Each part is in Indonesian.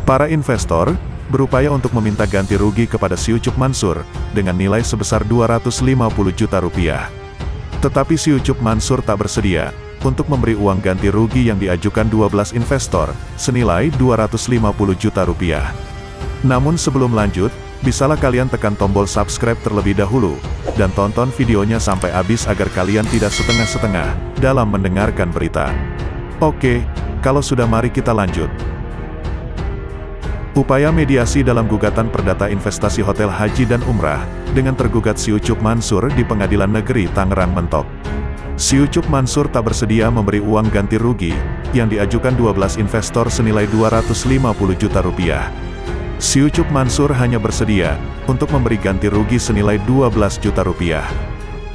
Para investor berupaya untuk meminta ganti rugi kepada si Ucup Mansur dengan nilai sebesar 250 juta rupiah. Tetapi si Ucup Mansur tak bersedia untuk memberi uang ganti rugi yang diajukan 12 investor senilai 250 juta rupiah. Namun sebelum lanjut, bisalah kalian tekan tombol subscribe terlebih dahulu dan tonton videonya sampai habis agar kalian tidak setengah-setengah dalam mendengarkan berita. Oke, kalau sudah mari kita lanjut. Upaya mediasi dalam gugatan perdata investasi hotel haji dan umrah dengan tergugat si Ucup Mansur di Pengadilan Negeri Tangerang mentok. Si Ucup Mansur tak bersedia memberi uang ganti rugi yang diajukan 12 investor senilai 250 juta rupiah. Si Ucup Mansur hanya bersedia untuk memberi ganti rugi senilai 12 juta rupiah.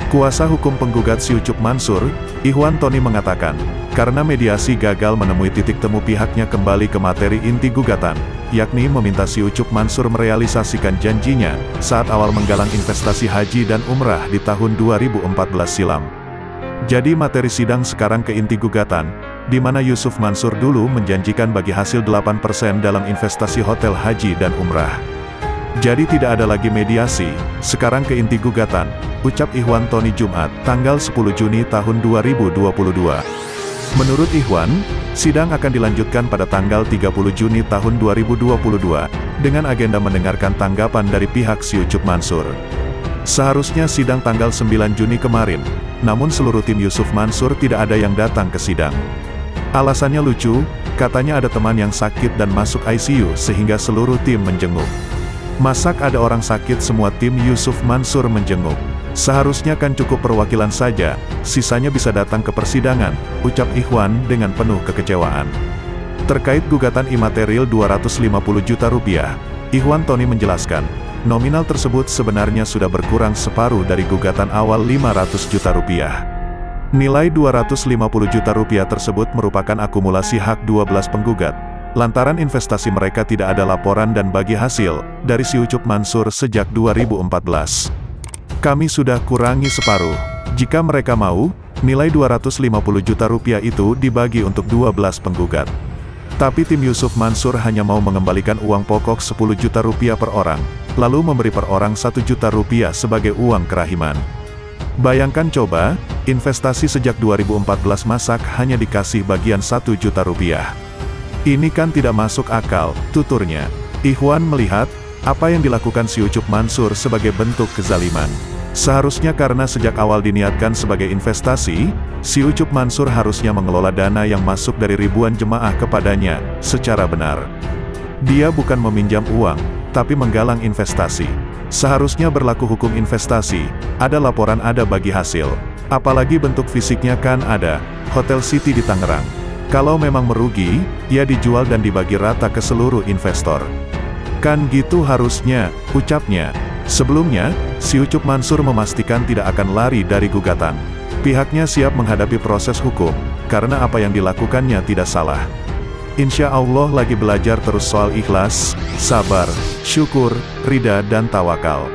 Kuasa hukum penggugat si Ucup Mansur, Ikhwan Tony mengatakan, karena mediasi gagal menemui titik temu pihaknya kembali ke materi inti gugatan, yakni meminta si Ucup Mansur merealisasikan janjinya saat awal menggalang investasi haji dan umrah di tahun 2014 silam. Jadi materi sidang sekarang ke inti gugatan, di mana Yusuf Mansur dulu menjanjikan bagi hasil 8% dalam investasi hotel haji dan umrah. Jadi tidak ada lagi mediasi, sekarang ke inti gugatan, ucap Ikhwan Tony Jumat, tanggal 10 Juni tahun 2022. Menurut Ikhwan, sidang akan dilanjutkan pada tanggal 30 Juni tahun 2022, dengan agenda mendengarkan tanggapan dari pihak si Ucup Mansur. Seharusnya sidang tanggal 9 Juni kemarin, namun seluruh tim Yusuf Mansur tidak ada yang datang ke sidang. Alasannya lucu, katanya ada teman yang sakit dan masuk ICU sehingga seluruh tim menjenguk. Masak ada orang sakit semua tim Yusuf Mansur menjenguk. Seharusnya kan cukup perwakilan saja, sisanya bisa datang ke persidangan, ucap Ikhwan dengan penuh kekecewaan. Terkait gugatan imaterial 250 juta rupiah, Ikhwan Tony menjelaskan, nominal tersebut sebenarnya sudah berkurang separuh dari gugatan awal 500 juta rupiah. Nilai 250 juta rupiah tersebut merupakan akumulasi hak 12 penggugat, lantaran investasi mereka tidak ada laporan dan bagi hasil dari si Ucup Mansur sejak 2014. Kami sudah kurangi separuh. Jika mereka mau, nilai 250 juta rupiah itu dibagi untuk 12 penggugat. Tapi tim Yusuf Mansur hanya mau mengembalikan uang pokok 10 juta rupiah per orang, lalu memberi per orang 1 juta rupiah sebagai uang kerahiman. Bayangkan coba, investasi sejak 2014 masak hanya dikasih bagian 1 juta rupiah. Ini kan tidak masuk akal, tuturnya. Ikhwan melihat, apa yang dilakukan si Ucup Mansur sebagai bentuk kezaliman. Seharusnya karena sejak awal diniatkan sebagai investasi, si Ucup Mansur harusnya mengelola dana yang masuk dari ribuan jemaah kepadanya, secara benar. Dia bukan meminjam uang, tapi menggalang investasi. Seharusnya berlaku hukum investasi, ada laporan ada bagi hasil. Apalagi bentuk fisiknya kan ada, Hotel City di Tangerang. Kalau memang merugi, ya dijual dan dibagi rata ke seluruh investor. Kan gitu harusnya, ucapnya. Sebelumnya, si Ucup Mansur memastikan tidak akan lari dari gugatan. Pihaknya siap menghadapi proses hukum, karena apa yang dilakukannya tidak salah. Insya Allah lagi belajar terus soal ikhlas, sabar, syukur, ridha dan tawakal.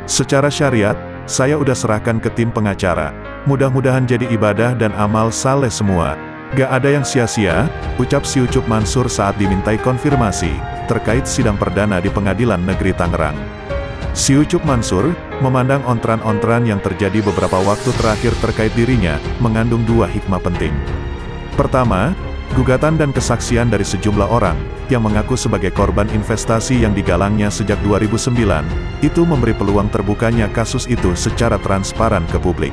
Secara syariat, saya udah serahkan ke tim pengacara. Mudah-mudahan jadi ibadah dan amal saleh semua. Gak ada yang sia-sia, ucap si Ucup Mansur saat dimintai konfirmasi terkait sidang perdana di Pengadilan Negeri Tangerang. Si Ucup Mansur memandang ontran-ontran yang terjadi beberapa waktu terakhir terkait dirinya mengandung dua hikmah penting. Pertama, gugatan dan kesaksian dari sejumlah orang yang mengaku sebagai korban investasi yang digalangnya sejak 2009 itu memberi peluang terbukanya kasus itu secara transparan ke publik.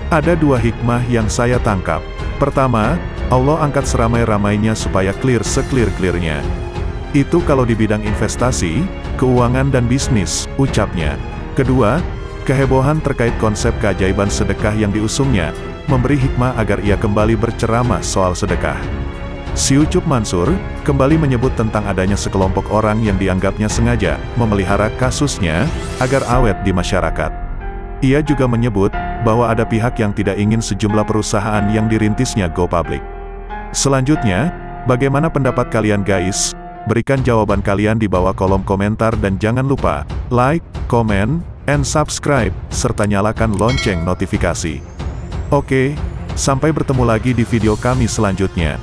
Ada dua hikmah yang saya tangkap. Pertama, Allah angkat seramai-ramainya supaya clear se-clear-clearnya. Itu kalau di bidang investasi, keuangan dan bisnis, ucapnya. Kedua, kehebohan terkait konsep keajaiban sedekah yang diusungnya, memberi hikmah agar ia kembali berceramah soal sedekah. Si Ucup Mansur kembali menyebut tentang adanya sekelompok orang yang dianggapnya sengaja memelihara kasusnya agar awet di masyarakat. Ia juga menyebut bahwa ada pihak yang tidak ingin sejumlah perusahaan yang dirintisnya go public. Selanjutnya, bagaimana pendapat kalian guys? Berikan jawaban kalian di bawah kolom komentar dan jangan lupa like, comment, and subscribe, serta nyalakan lonceng notifikasi. Oke, sampai bertemu lagi di video kami selanjutnya.